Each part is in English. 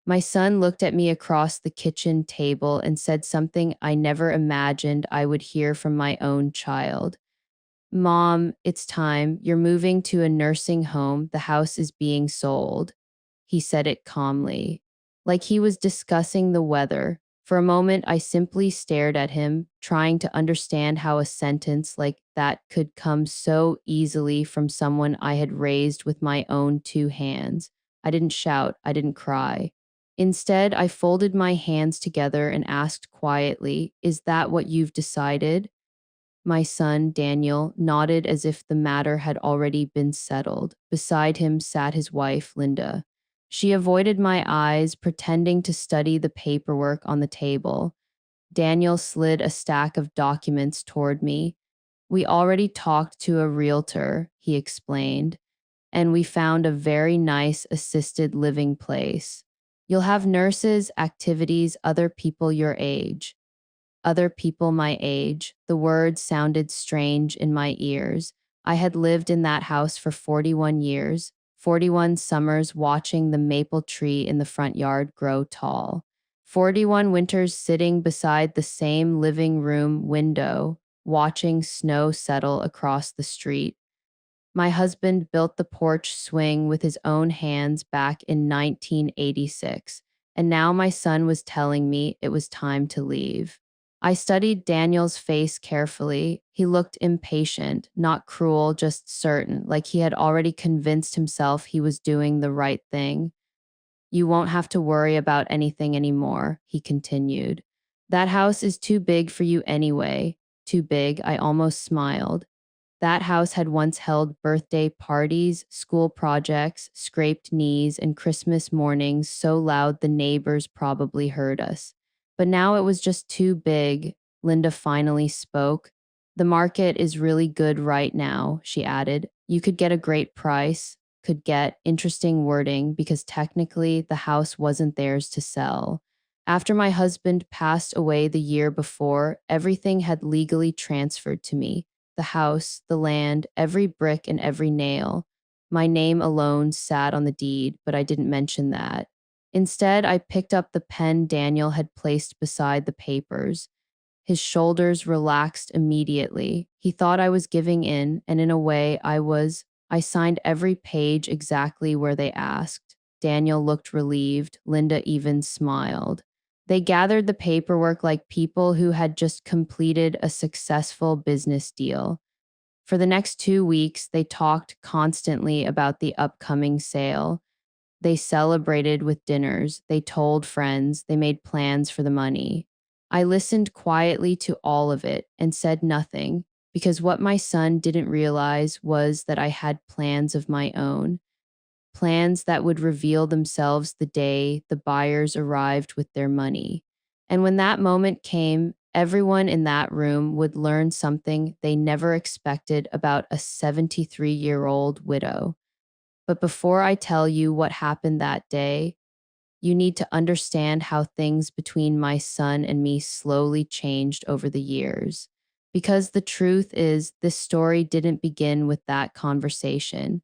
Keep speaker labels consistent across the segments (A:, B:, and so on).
A: My son looked at me across the kitchen table and said something I never imagined I would hear from my own child. Mom, it's time. You're moving to a nursing home. The house is being sold. He said it calmly, like he was discussing the weather. For a moment, I simply stared at him, trying to understand how a sentence like that could come so easily from someone I had raised with my own two hands. I didn't shout, I didn't cry. Instead, I folded my hands together and asked quietly, "Is that what you've decided?" My son, Daniel, nodded as if the matter had already been settled. Beside him sat his wife, Linda. She avoided my eyes, pretending to study the paperwork on the table. Daniel slid a stack of documents toward me. "We already talked to a realtor," he explained, "and we found a very nice assisted living place. You'll have nurses, activities, other people your age." Other people my age. The word sounded strange in my ears. I had lived in that house for 41 years, 41 summers watching the maple tree in the front yard grow tall, 41 winters sitting beside the same living room window, watching snow settle across the street. My husband built the porch swing with his own hands back in 1986, and now my son was telling me it was time to leave. I studied Daniel's face carefully. He looked impatient, not cruel, just certain, like he had already convinced himself he was doing the right thing. "You won't have to worry about anything anymore," he continued. "That house is too big for you anyway." Too big, I almost smiled. That house had once held birthday parties, school projects, scraped knees, and Christmas mornings so loud the neighbors probably heard us. But now it was just too big. Linda finally spoke. "The market is really good right now," she added. "You could get a great price, could get interesting wording because technically the house wasn't theirs to sell. After my husband passed away the year before, everything had legally transferred to me, the house, the land, every brick and every nail. My name alone sat on the deed, but I didn't mention that. Instead, I picked up the pen Daniel had placed beside the papers. His shoulders relaxed immediately. He thought I was giving in, and in a way, I was. I signed every page exactly where they asked. Daniel looked relieved. Linda even smiled. They gathered the paperwork like people who had just completed a successful business deal. For the next 2 weeks, they talked constantly about the upcoming sale. They celebrated with dinners, they told friends, they made plans for the money. I listened quietly to all of it and said nothing, because what my son didn't realize was that I had plans of my own, plans that would reveal themselves the day the buyers arrived with their money. And when that moment came, everyone in that room would learn something they never expected about a 73-year-old widow. But before I tell you what happened that day, you need to understand how things between my son and me slowly changed over the years. Because the truth is, this story didn't begin with that conversation.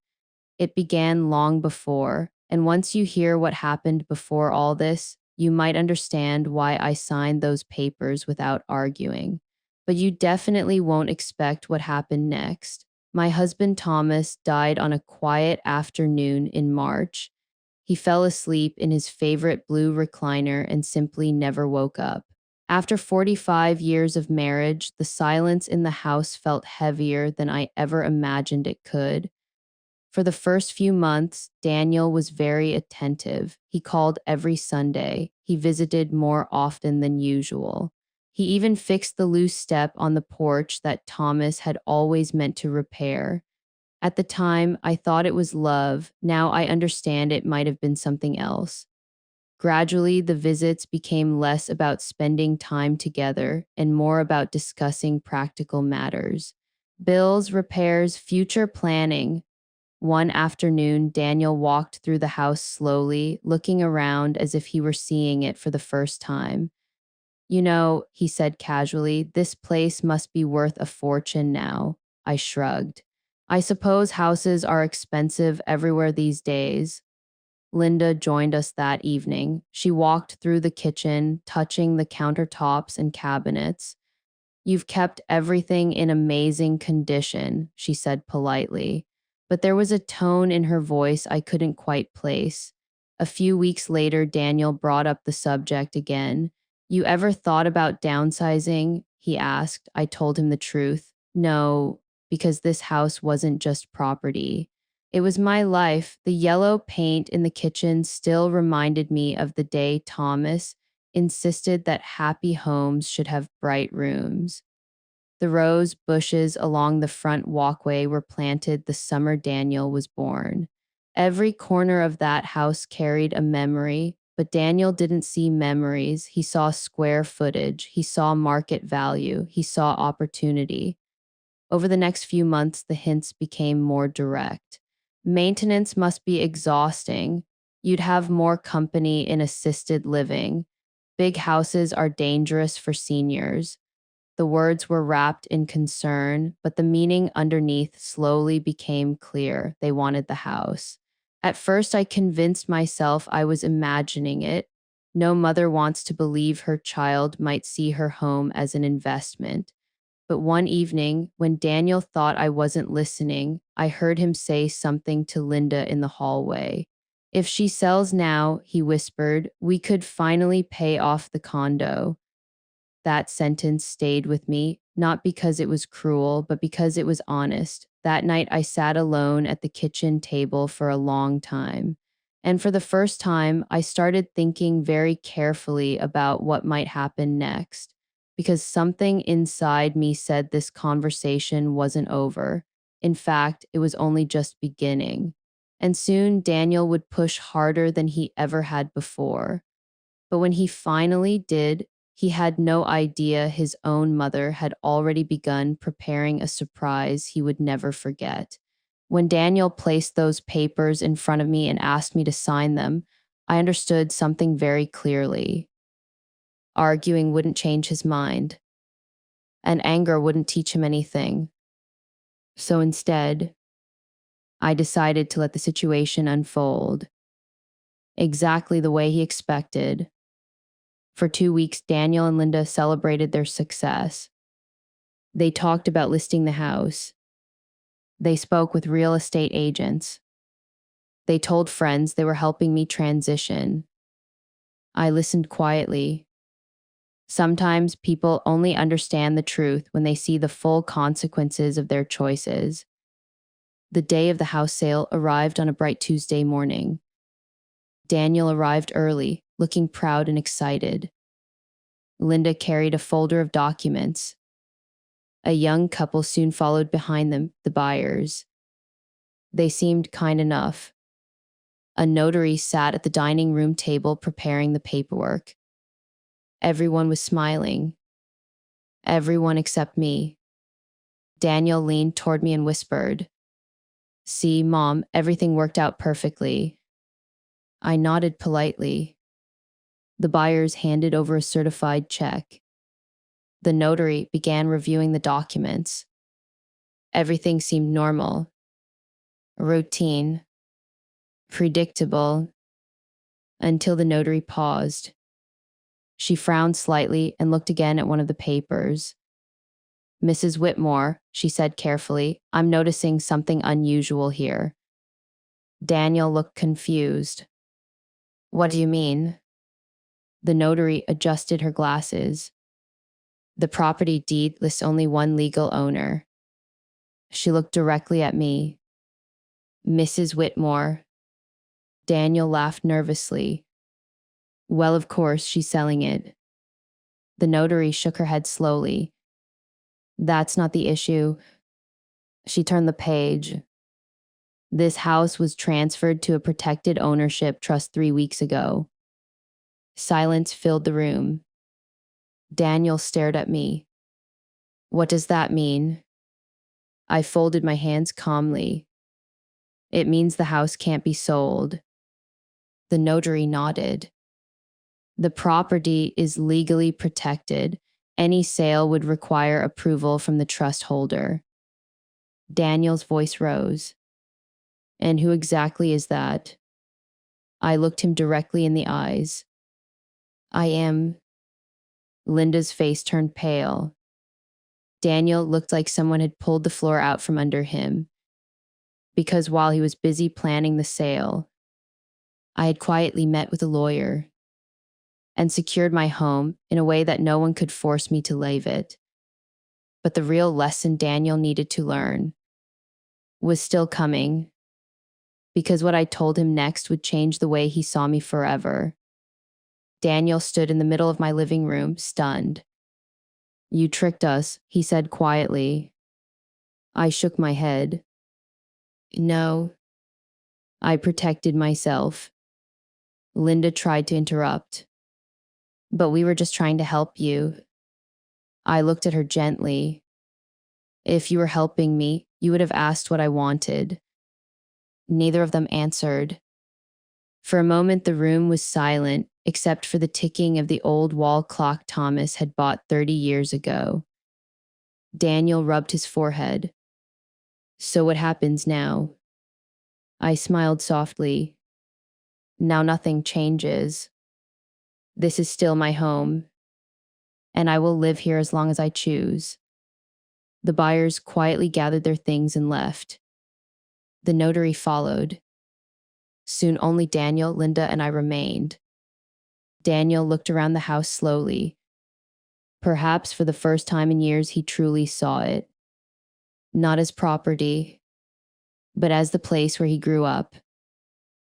A: It began long before, and once you hear what happened before all this, you might understand why I signed those papers without arguing. But you definitely won't expect what happened next. My husband Thomas died on a quiet afternoon in March. He fell asleep in his favorite blue recliner and simply never woke up. After 45 years of marriage, the silence in the house felt heavier than I ever imagined it could. For the first few months, Daniel was very attentive. He called every Sunday. He visited more often than usual. He even fixed the loose step on the porch that Thomas had always meant to repair. At the time, I thought it was love. Now I understand it might have been something else. Gradually, the visits became less about spending time together and more about discussing practical matters. Bills, repairs, future planning. One afternoon, Daniel walked through the house slowly, looking around as if he were seeing it for the first time. "You know," he said casually, "this place must be worth a fortune now." I shrugged. "I suppose houses are expensive everywhere these days." Linda joined us that evening. She walked through the kitchen, touching the countertops and cabinets. "You've kept everything in amazing condition," she said politely. But there was a tone in her voice I couldn't quite place. A few weeks later, Daniel brought up the subject again. "You ever thought about downsizing?" he asked. I told him the truth. No, because this house wasn't just property. It was my life. The yellow paint in the kitchen still reminded me of the day Thomas insisted that happy homes should have bright rooms. The rose bushes along the front walkway were planted the summer Daniel was born. Every corner of that house carried a memory, but Daniel didn't see memories. He saw square footage. He saw market value. He saw opportunity. Over the next few months, the hints became more direct. Maintenance must be exhausting. You'd have more company in assisted living. Big houses are dangerous for seniors. The words were wrapped in concern, but the meaning underneath slowly became clear. They wanted the house. At first, I convinced myself I was imagining it. No mother wants to believe her child might see her home as an investment. But one evening, when Daniel thought I wasn't listening, I heard him say something to Linda in the hallway. "If she sells now," he whispered, "we could finally pay off the condo." That sentence stayed with me, not because it was cruel, but because it was honest. That night, I sat alone at the kitchen table for a long time. And for the first time, I started thinking very carefully about what might happen next. Because something inside me said this conversation wasn't over. In fact, it was only just beginning. And soon, Daniel would push harder than he ever had before. But when he finally did, he had no idea his own mother had already begun preparing a surprise he would never forget. When Daniel placed those papers in front of me and asked me to sign them, I understood something very clearly. Arguing wouldn't change his mind, and anger wouldn't teach him anything. So instead, I decided to let the situation unfold exactly the way he expected. For 2 weeks, Daniel and Linda celebrated their success. They talked about listing the house. They spoke with real estate agents. They told friends they were helping me transition. I listened quietly. Sometimes people only understand the truth when they see the full consequences of their choices. The day of the house sale arrived on a bright Tuesday morning. Daniel arrived early, looking proud and excited. Linda carried a folder of documents. A young couple soon followed behind them, the buyers. They seemed kind enough. A notary sat at the dining room table preparing the paperwork. Everyone was smiling. Everyone except me. Daniel leaned toward me and whispered, "See, Mom, everything worked out perfectly." I nodded politely. The buyers handed over a certified check. The notary began reviewing the documents. Everything seemed normal, routine, predictable, until the notary paused. She frowned slightly and looked again at one of the papers. "Mrs. Whitmore," she said carefully, "I'm noticing something unusual here." Daniel looked confused. "What do you mean?" The notary adjusted her glasses. "The property deed lists only one legal owner." She looked directly at me. "Mrs. Whitmore." Daniel laughed nervously. "Well, of course, she's selling it." The notary shook her head slowly. "That's not the issue." She turned the page. "This house was transferred to a protected ownership trust 3 weeks ago." Silence filled the room. Daniel stared at me. "What does that mean?" I folded my hands calmly. "It means the house can't be sold." The notary nodded. "The property is legally protected. Any sale would require approval from the trust holder." Daniel's voice rose. "And who exactly is that?" I looked him directly in the eyes. I am. Linda's face turned pale. Daniel looked like someone had pulled the floor out from under him, because while he was busy planning the sale, I had quietly met with a lawyer and secured my home in a way that no one could force me to leave it. But the real lesson Daniel needed to learn was still coming, because what I told him next would change the way he saw me forever. Daniel stood in the middle of my living room, stunned. You tricked us, he said quietly. I shook my head. No. I protected myself. Linda tried to interrupt. But we were just trying to help you. I looked at her gently. If you were helping me, you would have asked what I wanted. Neither of them answered. For a moment, the room was silent, except for the ticking of the old wall clock Thomas had bought 30 years ago. Daniel rubbed his forehead. So what happens now? I smiled softly. Now nothing changes. This is still my home, and I will live here as long as I choose. The buyers quietly gathered their things and left. The notary followed. Soon only Daniel, Linda, and I remained. Daniel looked around the house slowly. Perhaps for the first time in years, he truly saw it. Not as property, but as the place where he grew up.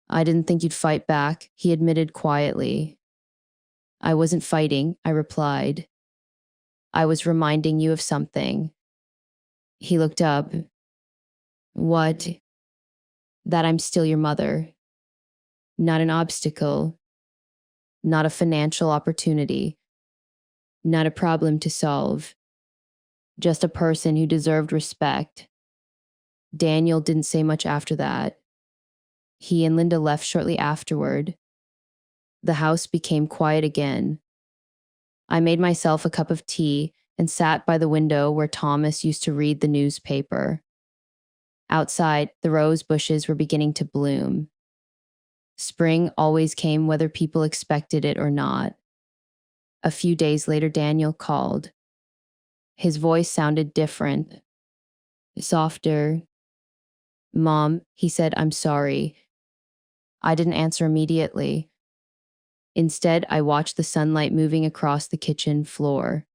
A: I didn't think you'd fight back, he admitted quietly. I wasn't fighting, I replied. I was reminding you of something. He looked up. What? That I'm still your mother. Not an obstacle. Not a financial opportunity. Not a problem to solve. Just a person who deserved respect. Daniel didn't say much after that. He and Linda left shortly afterward. The house became quiet again. I made myself a cup of tea and sat by the window where Thomas used to read the newspaper. Outside, the rose bushes were beginning to bloom. Spring always came whether people expected it or not. A few days later, Daniel called. His voice sounded different, softer. Mom, he said, I'm sorry. I didn't answer immediately. Instead, I watched the sunlight moving across the kitchen floor.